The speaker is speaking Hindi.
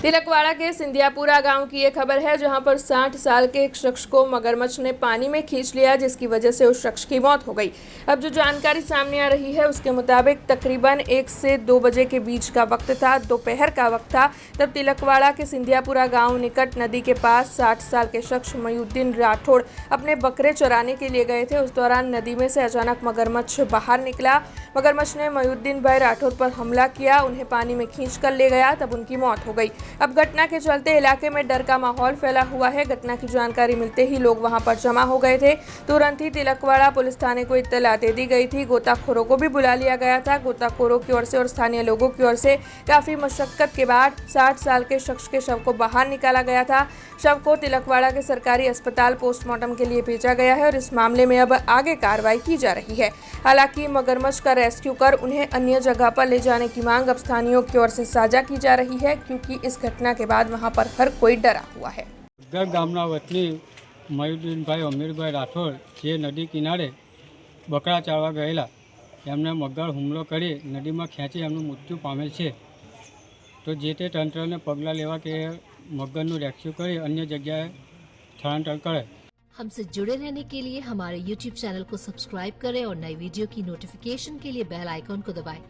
तिलकवाड़ा के सिंधियापुरा गांव की ये खबर है, जहां पर 60 साल के एक शख्स को मगरमच्छ ने पानी में खींच लिया, जिसकी वजह से उस शख्स की मौत हो गई। अब जो जानकारी सामने आ रही है उसके मुताबिक तकरीबन 1 से 2 बजे के बीच का वक्त था, दोपहर का वक्त था। तब तिलकवाड़ा के सिंधियापुरा गांव निकट नदी के पास 60 साल के शख्स मयूद्दीन राठौड़ अपने बकरे चराने के लिए गए थे। उस दौरान नदी में से अचानक मगरमच्छ बाहर निकला। मगरमच्छ ने मयूद्दीन भाई राठौड़ पर हमला किया, उन्हें पानी में खींच कर ले गया। तब उनकी मौत हो गई। अब घटना के चलते इलाके में डर का माहौल फैला हुआ है। घटना की जानकारी मिलते ही लोग वहां पर जमा हो गए थे। तुरंत ही तिलकवाड़ा पुलिस थाने को इत्तला दे दी गई थी। गोताखोरों को भी बुला लिया गया था। गोताखोरों की ओर से और स्थानीय लोगों की ओर से काफी मशक्कत के बाद 60 साल के शख्स के शव को बाहर निकाला गया था। शव को तिलकवाड़ा के सरकारी अस्पताल पोस्टमार्टम के लिए भेजा गया है और इस मामले में अब आगे कार्रवाई की जा रही है। हालांकि मगरमच्छ का रेस्क्यू कर उन्हें अन्य जगह पर ले जाने की मांग अब स्थानीयों की ओर से साझा की जा रही है, क्योंकि इस घटना के बाद वहां पर हर कोई डरा हुआ है। गामना वतनी मयूद्दीन भाई अमीरभाई राठौड़ जे नदी किनारे बकरा चारवा गયેલા એમને મગર હુમલો કરી નદીમાં ખેંચી એમનું મૃત્યુ પામેલ છે। તો જે તે તંત્રને પગલાં લેવા કે મગરનું રેસ્ક્યુ કરી अन्य જગ્યાએ સ્થળાંતર કરે। हमसे जुड़े रहने के लिए हमारे YouTube चैनल को सब्सक्राइब करें और नई वीडियो की नोटिफिकेशन के लिए बेल आइकॉन को दबाएं।